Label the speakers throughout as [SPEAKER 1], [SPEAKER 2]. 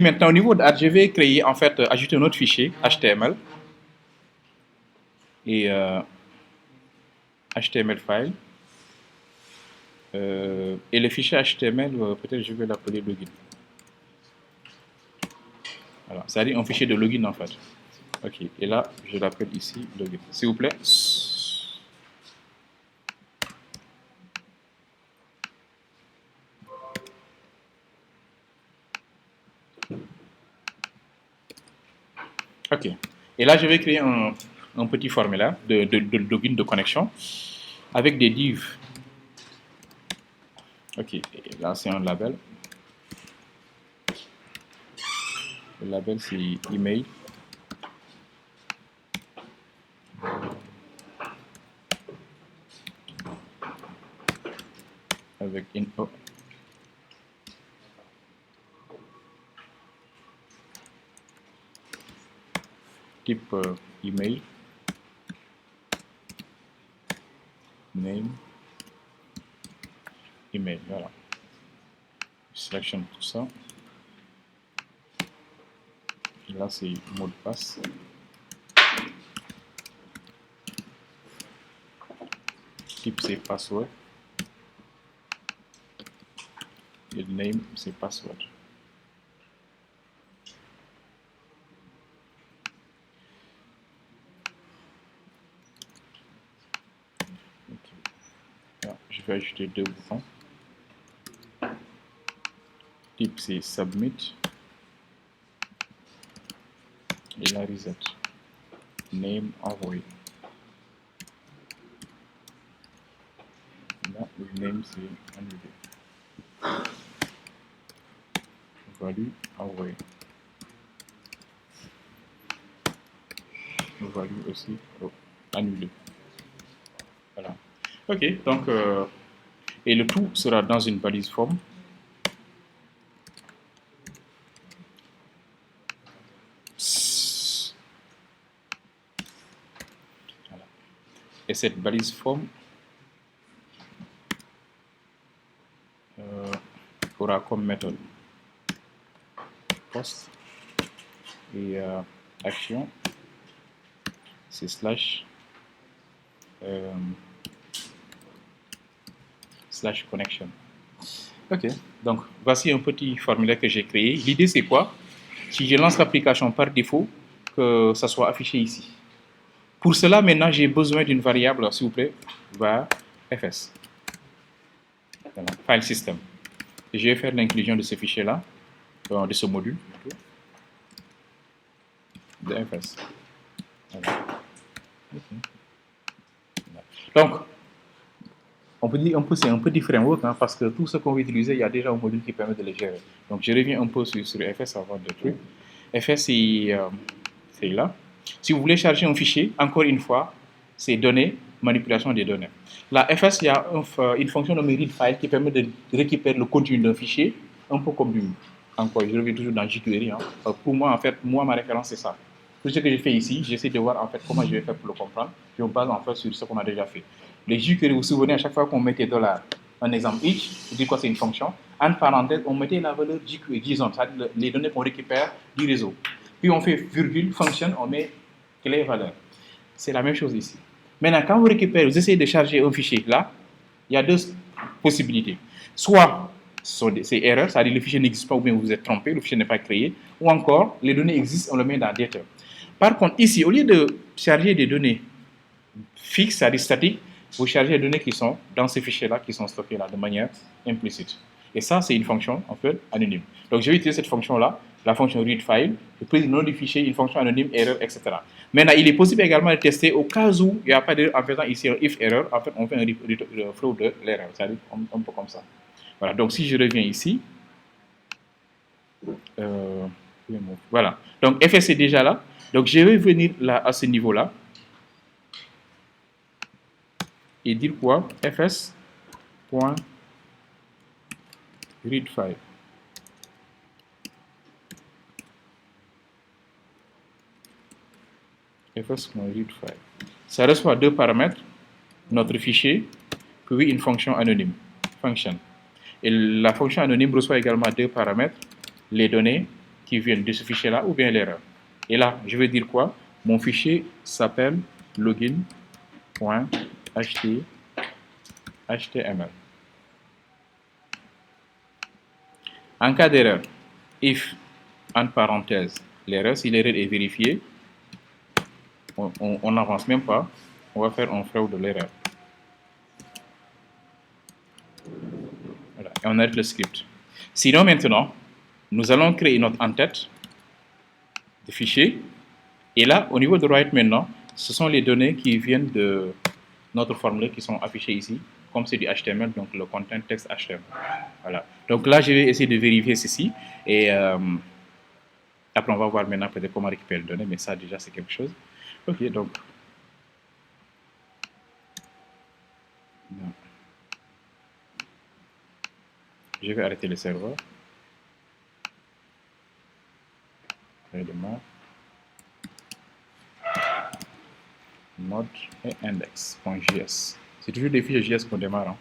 [SPEAKER 1] Maintenant, au niveau de je vais créer, en fait, ajouter un autre fichier HTML et HTML file. Et le fichier HTML, peut-être je vais l'appeler login. Voilà, c'est-à-dire un fichier de login en fait. Ok, et là, je l'appelle ici login. S'il vous plaît. Ok. Et là, je vais créer un petit formulaire de login de connexion avec des divs. Ok, et là, c'est un label. Le label, c'est email. Avec info. Type email. Name. Email, voilà. Je sélectionne tout ça. Et là, c'est mot de passe. Type, c'est password. Et le name, c'est password. Là, je vais ajouter deux boutons. Type, c'est submit. Et là, reset. Name, envoyé. Là, le name, c'est annulé. Value, envoyé. Value aussi, annulé. Voilà. Ok, donc, et le tout sera dans une balise forme. Voilà. Et cette balise forme aura comme méthode post et action, c'est slash connection. Ok, donc voici un petit formulaire que j'ai créé. L'idée c'est quoi? Si je lance l'application par défaut, que ça soit affiché ici. Pour cela, maintenant, j'ai besoin d'une variable, s'il vous plaît, var fs. Voilà, file system. Et je vais faire l'inclusion de ce fichier-là, de ce module, de fs. Voilà. Okay. Donc, on peut dire un peu, c'est un peu différent, hein, parce que tout ce qu'on va utiliser, il y a déjà un module qui permet de le gérer. Donc, je reviens un peu sur fs avant de truc. Fs, c'est là. Si vous voulez charger un fichier, encore une fois, c'est données, manipulation des données. Là, fs, il y a une fonction nommée readFile qui permet de récupérer le contenu d'un fichier, un peu comme du. Encore, je reviens toujours dans jQuery. Hein. Pour moi, en fait, ma référence, c'est ça. Tout ce que j'ai fait ici, j'essaie de voir en fait comment je vais faire pour le comprendre. Je me base en fait sur ce qu'on a déjà fait. Les jQuery, vous vous souvenez, à chaque fois qu'on mettait $, un exemple each, vous dites quoi, c'est une fonction. En parenthèse, on mettait la valeur jQuery, disons, c'est-à-dire les données qu'on récupère du réseau. Puis on fait virgule, function, on met les valeurs. C'est la même chose ici. Maintenant, quand vous récupérez, vous essayez de charger un fichier là, il y a deux possibilités. Soit c'est erreur, c'est-à-dire le fichier n'existe pas ou bien vous êtes trompé, le fichier n'est pas créé, ou encore les données existent, on le met dans data. Par contre, ici, au lieu de charger des données fixes, c'est-à-dire statiques, vous chargez les données qui sont dans ces fichiers-là, qui sont stockés là de manière implicite. Et ça, c'est une fonction, en fait, anonyme. Donc, je vais utiliser cette fonction-là, la fonction readFile, je peux nom du fichier, une fonction anonyme, erreur, etc. Maintenant, il est possible également de tester au cas où il n'y a pas d'erreur, en faisant ici un if error, en fait, on fait un throw de l'erreur, c'est-à-dire un peu comme ça. Voilà, donc si je reviens ici, voilà, donc fs est déjà là, donc je vais venir là à ce niveau-là et dire quoi? fs.readFile. fs.readFile. Ça reçoit deux paramètres, notre fichier, puis une fonction anonyme, function. Et la fonction anonyme reçoit également deux paramètres, les données qui viennent de ce fichier-là ou bien l'erreur. Et là, je vais dire quoi? Mon fichier s'appelle login.html. En cas d'erreur, if, en parenthèse, l'erreur, si l'erreur est vérifiée, on n'avance même pas, on va faire un throw de l'erreur. Voilà, et on arrête le script. Sinon, maintenant, nous allons créer notre en-tête de fichier. Et là, au niveau de write maintenant, ce sont les données qui viennent de notre formulaire qui sont affichées ici. Comme c'est du HTML, donc le content text HTML. Voilà. Donc là, je vais essayer de vérifier ceci. Et après, on va voir maintenant peut-être comment récupérer les données. Mais ça, déjà, c'est quelque chose. OK, donc. Non. Je vais arrêter le serveur. Redémarre. Mode et index.js. C'est toujours des fichiers JS qu'on démarre. Hein.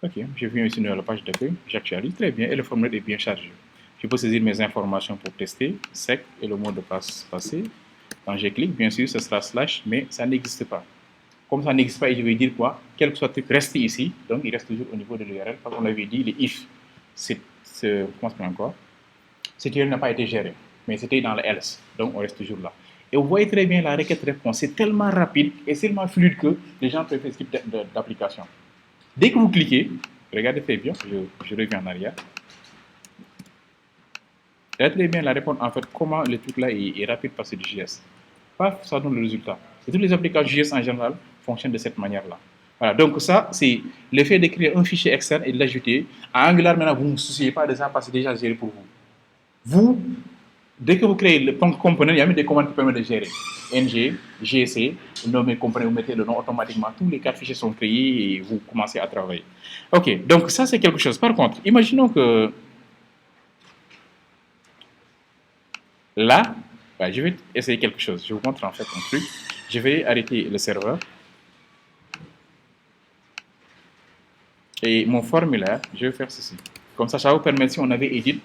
[SPEAKER 1] Ok, je viens ici dans la page d'accueil, j'actualise très bien et le formulaire est bien chargé. Je peux saisir mes informations pour tester, sec et le mot de passe passé. Quand je clique, bien sûr, ce sera slash, mais ça n'existe pas. Comme ça n'existe pas, je vais dire quoi? Quel que soit le truc reste ici, donc il reste toujours au niveau de l'URL, parce qu'on avait dit, les if, comment se encore? Cette URL n'a pas été gérée, mais c'était dans le else, donc on reste toujours là. Et vous voyez très bien la requête réponse, c'est tellement rapide et tellement fluide que les gens peuvent faire ce type d'application. Dès que vous cliquez, regardez très bien, je reviens en arrière. Regardez très bien la réponse, en fait, comment le truc là est rapide parce que c'est du JS. Paf, ça donne le résultat. Et toutes les applications JS en général fonctionnent de cette manière-là. Voilà, donc ça, c'est l'effet de créer un fichier externe et de l'ajouter. À Angular, maintenant, vous ne vous souciez pas de ça parce que c'est déjà géré pour vous. Vous, dès que vous créez le component, il y a même des commandes qui permettent de gérer. ng, gc, vous nommez component, vous mettez le nom automatiquement. Tous les 4 fichiers sont créés et vous commencez à travailler. Ok, donc ça c'est quelque chose. Par contre, imaginons que là, bah, je vais essayer quelque chose. Je vous montre en fait un truc. Je vais arrêter le serveur. Et mon formulaire, je vais faire ceci. Comme ça vous permettre, si on avait édité,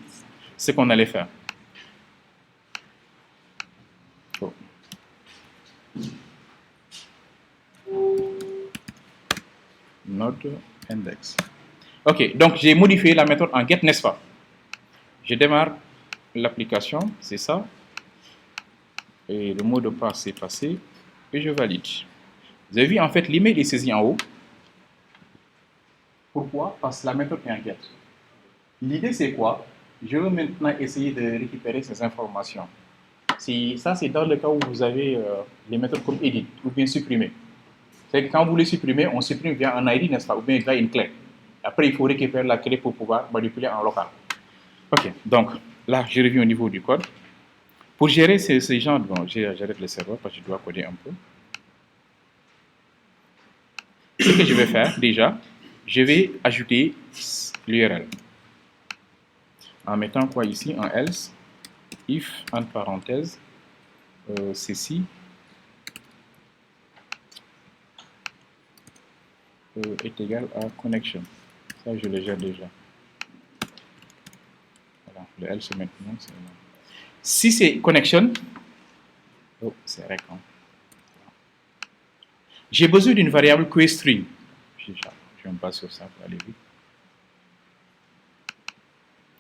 [SPEAKER 1] ce qu'on allait faire. Oh. Node index. Ok, donc j'ai modifié la méthode en get, n'est-ce pas? Je démarre l'application, c'est ça. Et le mot de passe est passé. Et je valide. Vous avez vu, en fait, l'email est saisi en haut. Pourquoi? Parce que la méthode est en get. L'idée, c'est quoi? Je veux maintenant essayer de récupérer ces informations. Ça, c'est dans le cas où vous avez les méthodes comme edit ou bien supprimer. C'est que quand vous les supprimez, on supprime via un ID, n'est-ce pas? Ou bien via une clé. Après, il faut récupérer la clé pour pouvoir manipuler en local. Ok, donc là, je reviens au niveau du code. Pour gérer ces gens, bon, j'arrête le serveur parce que je dois coder un peu. Ce que je vais faire déjà, je vais ajouter l'URL. En mettant quoi ici? Un else, if, entre parenthèses, ceci est égal à connection. Ça, je le gère déjà. Voilà, le else maintenant, c'est là. Si c'est connection, oh, c'est récent. J'ai besoin d'une variable queryString. Je vais me passer sur ça pour aller vite.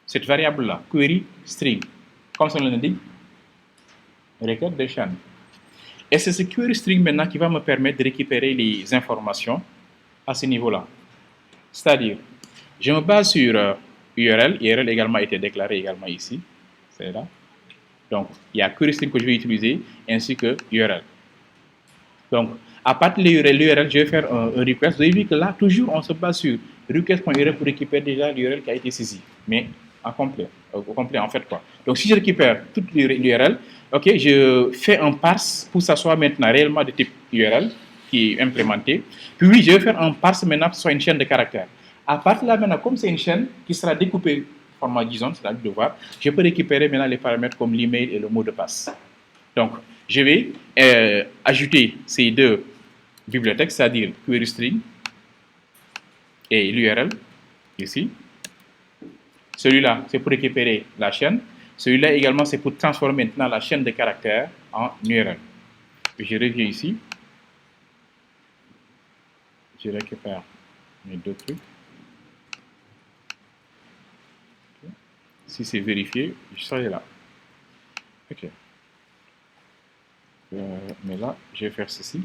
[SPEAKER 1] Cette variable-là, queryString, comme ça le dit, requête de chaîne. Et c'est ce queryString maintenant qui va me permettre de récupérer les informations à ce niveau-là. C'est-à-dire, je me base sur URL. URL également a été déclaré également ici. C'est là. Donc, il y a queryString que je vais utiliser ainsi que URL. Donc, à partir de l'URL, je vais faire un request. Vous avez vu que là, toujours, on se base sur request.url pour récupérer déjà l'URL qui a été saisie. Mais en complet. Au complet, en fait, quoi. Donc, si je récupère toute l'URL, ok, je fais un parse pour que ça soit maintenant réellement de type URL qui est implémenté. Puis oui, je vais faire un parse maintenant pour que ce soit une chaîne de caractères. À partir de là, maintenant, comme c'est une chaîne qui sera découpée format JSON, c'est-à-dire de voir, je peux récupérer maintenant les paramètres comme l'email et le mot de passe. Donc, je vais ajouter ces deux bibliothèques, c'est-à-dire queryString et l'URL, ici. Celui-là, c'est pour récupérer la chaîne. Celui-là également, c'est pour transformer maintenant la chaîne de caractères en URL. Je reviens ici. Je récupère mes deux trucs. Okay. Si c'est vérifié, je serai là. Ok. Mais là, je vais faire ceci.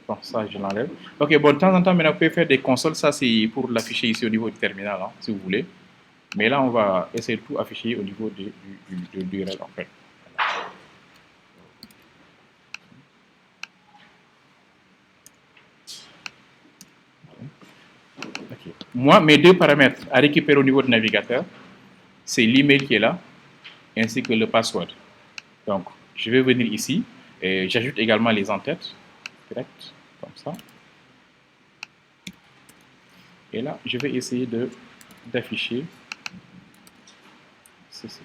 [SPEAKER 1] Bon, ça, je l'enlève. Ok, bon, de temps en temps, maintenant, vous pouvez faire des consoles. Ça, c'est pour l'afficher ici au niveau du terminal, hein, si vous voulez. Mais là, on va essayer de tout afficher au niveau du URL, en fait. Okay. Moi, mes deux paramètres à récupérer au niveau du navigateur, c'est l'email qui est là, ainsi que le password. Donc, je vais venir ici, et j'ajoute également les en-têtes, direct, comme ça. Et là, je vais essayer d'afficher ceci.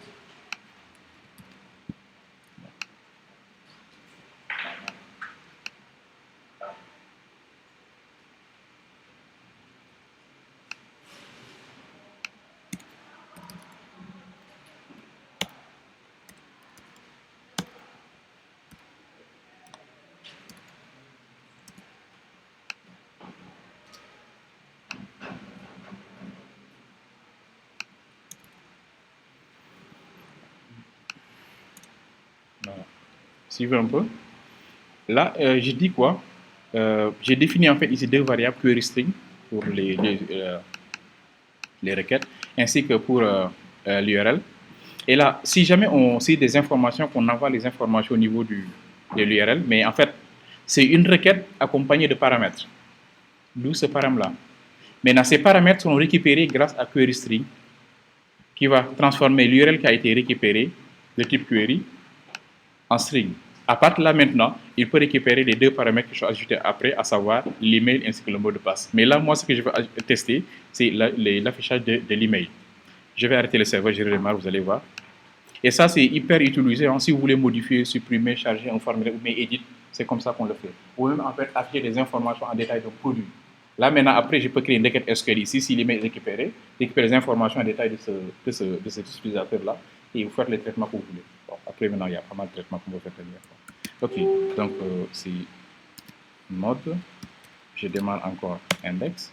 [SPEAKER 1] Voilà. Suivez un peu. Là, je dis quoi? J'ai défini en fait ici deux variables query string pour les requêtes, ainsi que pour l'URL. Et là, si jamais on sait des informations, qu'on envoie les informations au niveau de l'URL, mais en fait, c'est une requête accompagnée de paramètres. D'où ce paramètre-là. Maintenant, ces paramètres sont récupérés grâce à query string, qui va transformer l'URL qui a été récupéré de type query en string. À partir de là, maintenant, il peut récupérer les deux paramètres que je vais ajouter après, à savoir l'email ainsi que le mot de passe. Mais là, moi, ce que je veux tester, c'est l'affichage de l'email. Je vais arrêter le serveur, je redémarre, vous allez voir. Et ça, c'est hyper utilisé. Hein. Si vous voulez modifier, supprimer, charger un formulaire ou bien éditer, c'est comme ça qu'on le fait. Ou même, en fait, afficher des informations en détail de produit. Là, maintenant, après, je peux créer une requête SQL ici, si l'email est récupéré, récupérer les informations en détail de cet utilisateur-là, et vous faites les traitements que vous voulez. Bon, après, maintenant, il y a pas mal de traitements qu'on peut faire. Ok, donc, c'est mode. Je démarre encore index.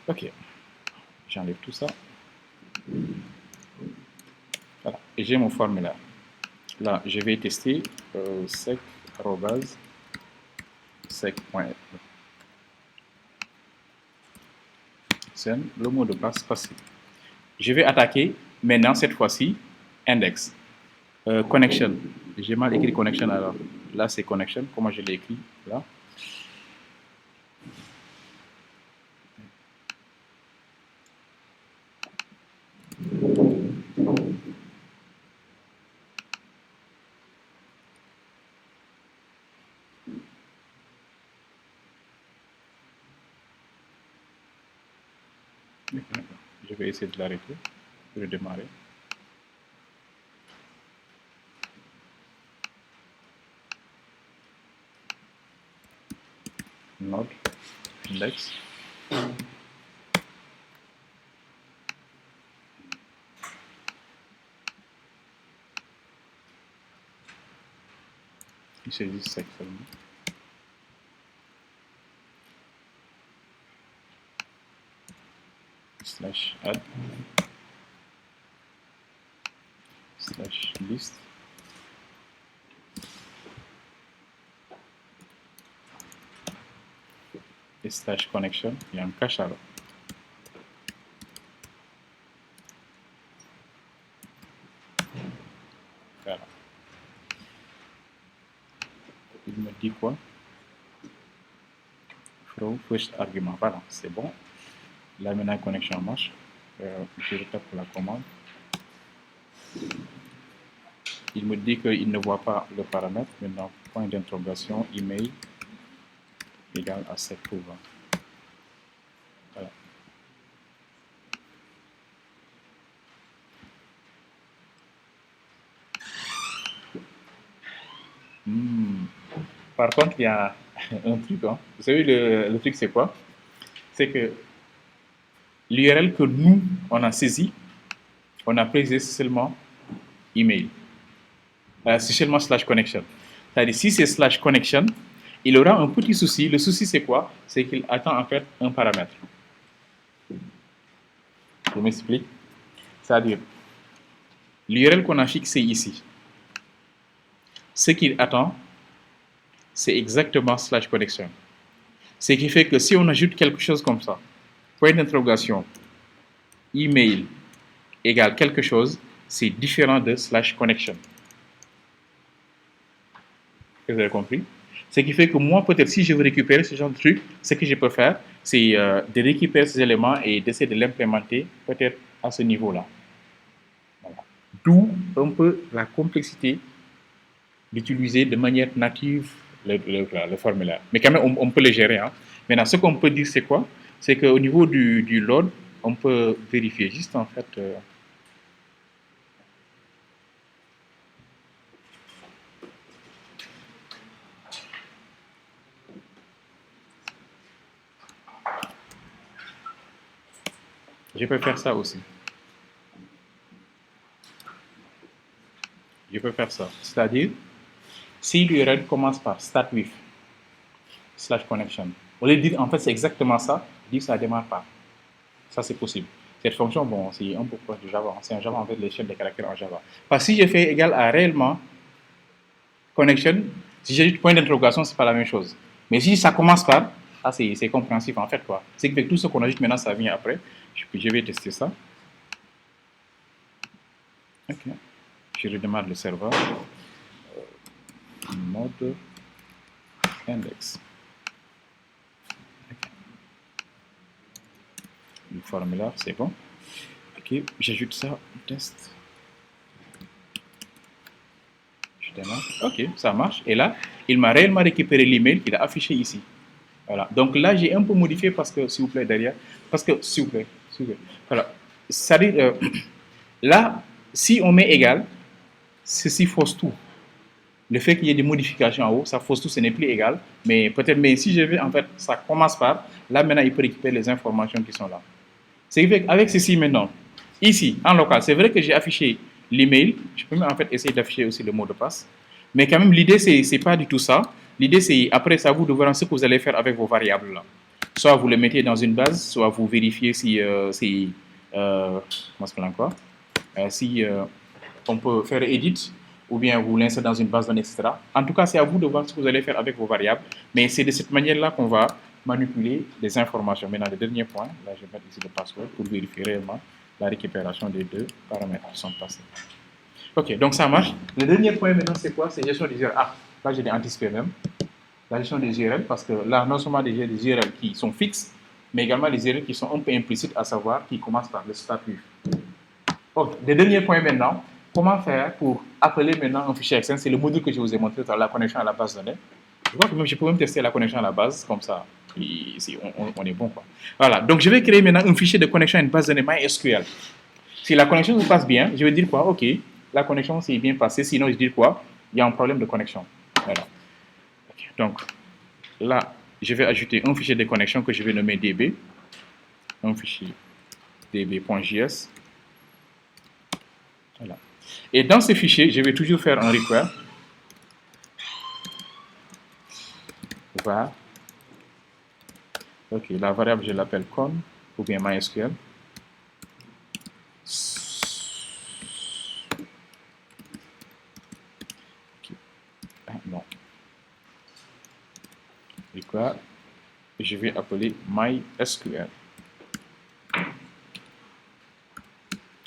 [SPEAKER 1] Ok, j'enlève tout ça. Voilà, et j'ai mon formulaire. Là, je vais tester sec.sec.fr. C'est le mot de passe passé. Je vais attaquer maintenant, cette fois-ci, index. Connection. J'ai mal écrit connection alors. Là, c'est connection. Comment je l'ai écrit là? Je vais essayer de l'arrêter, de redémarrer. Node, index. Il s'agit sec seulement. Slash add. Slash list. Et slash connection. Il y a un cache alors. Voilà. Il me dit quoi? From first argument. Voilà, c'est bon. Là maintenant, connexion marche. Je retape la commande. Il me dit qu'il ne voit pas le paramètre. Maintenant, point d'interrogation, email égal à sec prouvant. Voilà. Par contre, il y a un truc. Hein. Vous savez, le truc, c'est quoi? C'est que l'URL que nous, on a saisi, on a précisé seulement email. C'est seulement slash connection. C'est-à-dire, si c'est slash connection, il aura un petit souci. Le souci, c'est quoi? C'est qu'il attend en fait un paramètre. Je m'explique. C'est-à-dire, l'URL qu'on a fixé ici, ce qu'il attend, c'est exactement slash connection. Ce qui fait que si on ajoute quelque chose comme ça, point d'interrogation, email égale quelque chose, c'est différent de slash connection. Vous avez compris? Ce qui fait que moi, peut-être, si je veux récupérer ce genre de truc, ce que je peux faire, c'est de récupérer ces éléments et d'essayer de l'implémenter peut-être à ce niveau-là. Voilà. D'où un peu la complexité d'utiliser de manière native le formulaire. Mais quand même, on peut le gérer. Hein. Maintenant, ce qu'on peut dire, c'est quoi? C'est qu'au niveau du load, on peut vérifier juste en fait. Je peux faire ça aussi. Je peux faire ça. C'est-à-dire, si l'URL commence par start with slash connection, au lieu de dire en fait c'est exactement ça, dire ça démarre par. Ça c'est possible. Cette fonction, bon, c'est un peu proche de Java. C'est un Java en fait l'échelle des caractères en Java. Parce que si je fais égal à réellement connection, si j'ajoute point d'interrogation, c'est pas la même chose. Mais si ça commence par, ah, c'est compréhensif en fait quoi. C'est que tout ce qu'on ajoute maintenant, ça vient après. Je vais tester ça. Ok. Je redémarre le serveur. Mode index. Okay. Le formulaire, c'est bon. Ok, j'ajoute ça, test. Je démarre. Ok, ça marche. Et là, il m'a réellement récupéré l'email qu'il a affiché ici. Voilà. Donc là, j'ai un peu modifié parce que, s'il vous plaît, derrière, parce que, s'il vous plaît. Voilà. C'est-à-dire, là, si on met égal, ceci fausse tout. Le fait qu'il y ait des modifications en haut, ça fausse tout, ce n'est plus égal. Mais peut-être, mais si je veux, en fait, ça commence par, là maintenant, il peut récupérer les informations qui sont là. C'est vrai qu'avec ceci maintenant, ici, en local, c'est vrai que j'ai affiché l'email. Je peux même en fait essayer d'afficher aussi le mot de passe. Mais quand même, l'idée, c'est pas du tout ça. L'idée, c'est après, c'est à vous de voir ce que vous allez faire avec vos variables là. Soit vous les mettez dans une base, soit vous vérifiez si comment s'appelle encore, si on peut faire edit, ou bien vous l'insérez dans une base de données, etc. En tout cas, c'est à vous de voir ce que vous allez faire avec vos variables. Mais c'est de cette manière-là qu'on va manipuler les informations. Maintenant, le dernier point, là, je vais mettre ici le password pour vérifier réellement la récupération des deux paramètres qui sont passés. Ok, donc ça marche. Le dernier point maintenant, c'est quoi? C'est gestion des URL. Ah, là, je l'ai anticipé même. La gestion des URL, parce que là, non seulement déjà des URL qui sont fixes, mais également les URL qui sont un peu implicites, à savoir qui commencent par le statut. Ok, le dernier point maintenant, comment faire pour appeler maintenant un fichier externe? C'est le module que je vous ai montré dans la connexion à la base de données. Je crois que même je peux même tester la connexion à la base, comme ça, on est bon. Quoi. Voilà, donc je vais créer maintenant un fichier de connexion à une base de données MySQL. Si la connexion se passe bien, je vais dire quoi? Ok, la connexion s'est bien passée, sinon je vais dire quoi? Il y a un problème de connexion. Voilà. Okay. Donc, là, je vais ajouter un fichier de connexion que je vais nommer db, un fichier db.js. Voilà. Et dans ce fichier, je vais toujours faire un require. Var. Ok, la variable, je l'appelle con, ou bien MySQL. Okay. Ah, non. Require. Je vais appeler MySQL.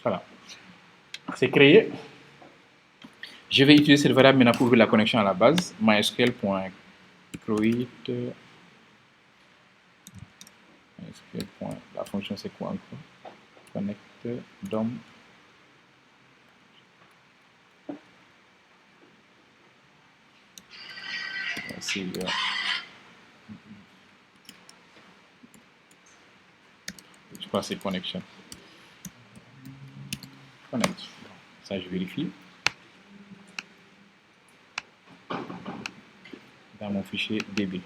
[SPEAKER 1] Voilà. C'est créé. Je vais utiliser cette variable maintenant pour ouvrir la connexion à la base. MySQL.create. La fonction c'est quoi encore? Connect DOM. C'est je crois que c'est connection. Connect. Ça je vérifie. Dans mon fichier DB.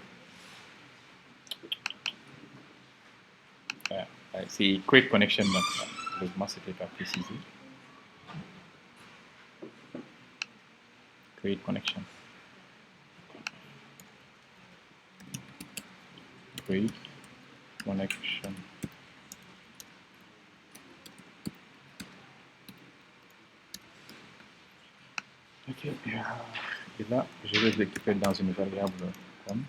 [SPEAKER 1] C'est create connection maintenant. Moi c'était pas précisé. Create connection. Create connection. Ok, et là, je vais l'exécuter dans une variable comme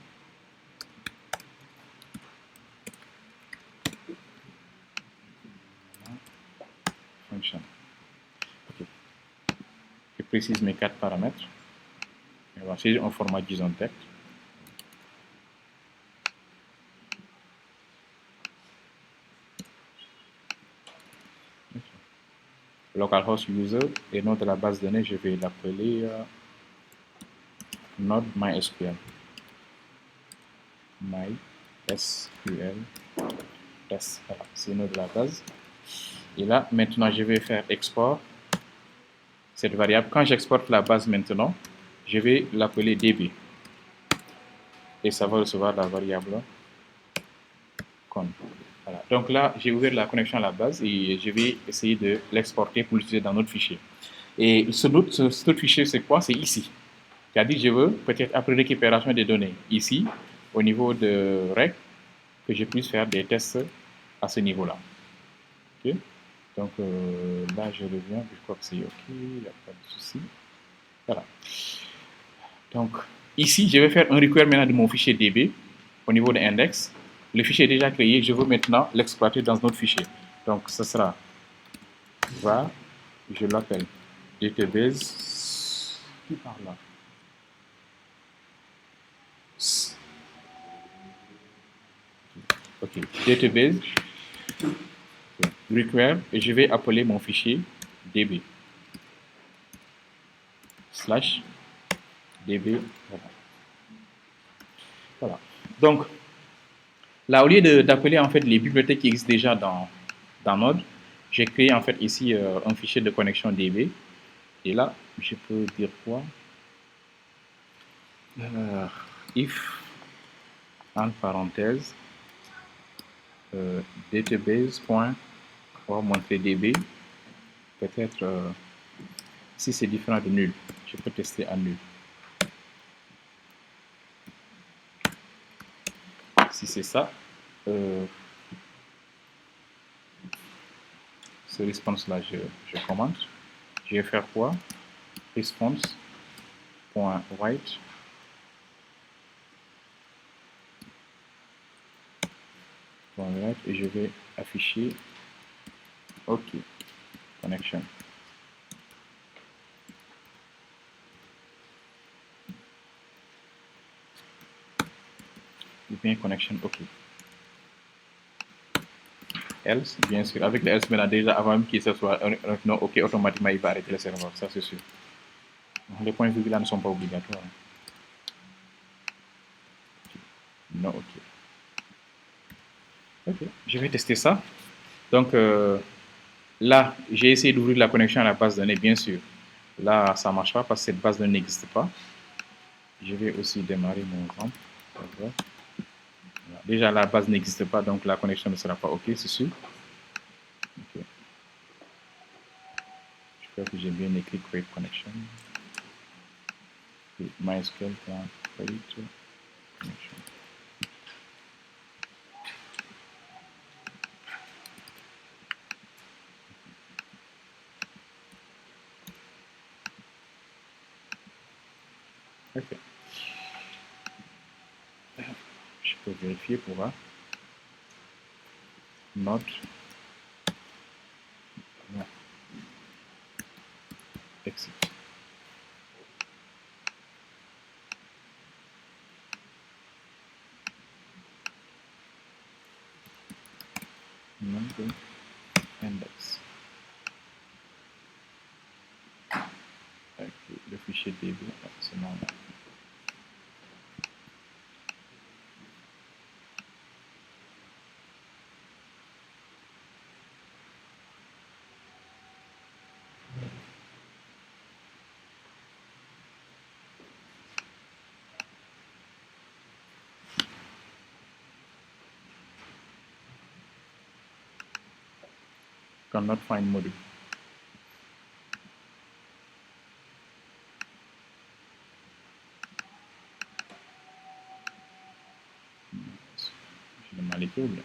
[SPEAKER 1] function. Ok. Je précise mes 4 paramètres. Et voici un format disons texte. Okay. Localhost user et nom de la base de données, je vais l'appeler node MySQL. MySQL test. Voilà, c'est le nom de la base. Et là, maintenant, je vais faire export cette variable. Quand j'exporte la base maintenant, je vais l'appeler db. Et ça va recevoir la variable con. Voilà. Donc là, j'ai ouvert la connexion à la base et je vais essayer de l'exporter pour l'utiliser dans notre fichier. Et cet autre fichier, c'est quoi? C'est ici. C'est-à-dire, je veux, peut-être après récupération des données, ici, au niveau de rec, que je puisse faire des tests à ce niveau-là. Okay? Donc là, je reviens, je crois que c'est OK, il n'y a pas de souci. Voilà. Donc, ici, je vais faire un require maintenant de mon fichier DB au niveau de index. Le fichier est déjà créé, je veux maintenant l'exploiter dans notre fichier. Donc, ce sera var, je l'appelle database. Qui parle là? OK, database, require, et je vais appeler mon fichier db slash db. Voilà. Voilà. Donc, là, au lieu d'appeler en fait les bibliothèques qui existent déjà dans Node, j'ai créé en fait ici un fichier de connexion DB. Et là, je peux dire quoi? If, en parenthèse, database. On va montrer DB. Peut-être si c'est différent de nul, je peux tester à nul. Si c'est ça, ce response-là, je commente. Je vais faire quoi? Response.write. Et je vais afficher OK, connection. Et bien connection OK. Else, bien sûr, avec le else maintenant déjà avant même qu'il soit un non OK, automatiquement il va arrêter le serveur, ça c'est sûr. Les points virgule là ne sont pas obligatoires. Non OK. OK, je vais tester ça. Donc là, j'ai essayé d'ouvrir la connexion à la base de données, bien sûr. Là, ça ne marche pas parce que cette base de données n'existe pas. Je vais aussi démarrer mon exemple. Voilà. Déjà, la base n'existe pas, donc la connexion ne sera pas OK, c'est sûr. Okay. J'espère que j'ai bien écrit create connection. MySQL create connection. OK. Je peux vérifier pour voir. Not. Yeah. Exit. Number index. Okay. Le fichier DB, c'est normal. Cannot find module. mal écrit ou bien?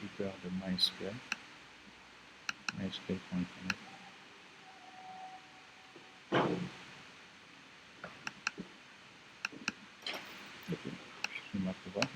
[SPEAKER 1] Récupère de MySQL. MySQL.com. Ok, je vais marquer là.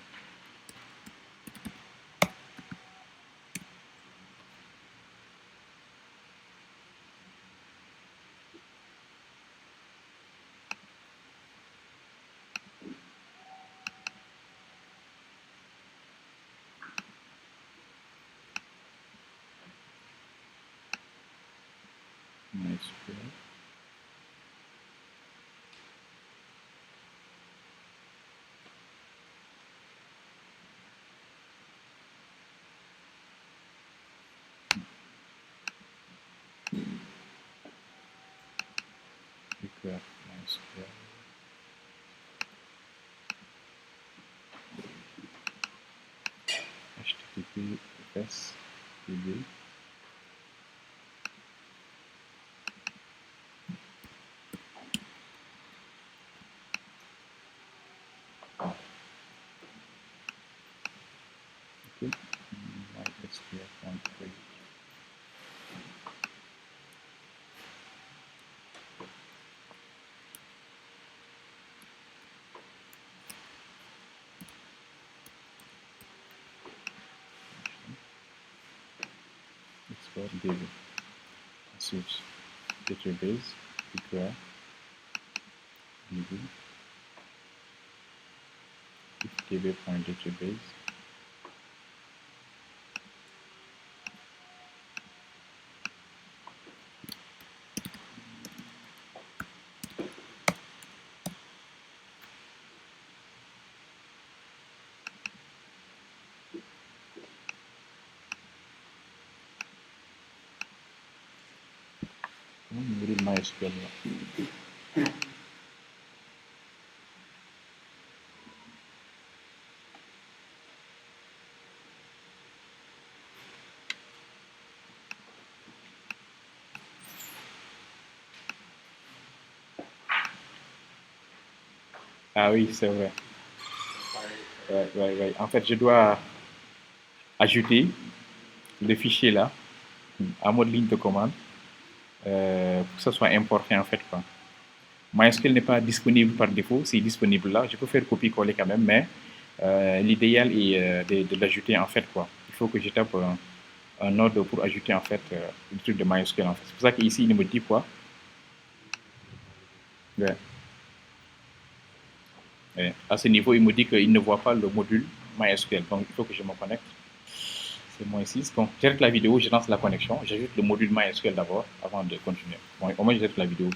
[SPEAKER 1] MySQL. Récupère MySQL. HTTPS DB. Ok, MySQL.query. Export DB. Ensuite, database, require DB, db.database. Comment on ouvre MySQL là? Ah oui, c'est vrai. Ouais, ouais, ouais. En fait, je dois ajouter le fichier là à mode ligne de commande pour que ça soit importé en fait, quoi. MySQL n'est pas disponible par défaut, c'est disponible là. Je peux faire copier-coller quand même, mais l'idéal est de l'ajouter en fait, quoi. Il faut que je tape un node pour ajouter en fait le truc de MySQL en fait. C'est pour ça qu'ici il me dit quoi? Ouais. Ouais. À ce niveau, il me dit qu'il ne voit pas le module MySQL, donc il faut que je me connecte. C'est moins 6. Donc j'arrête la vidéo, je lance la connexion, j'ajoute le module MySQL d'abord avant de continuer. Bon, au moins j'arrête la vidéo.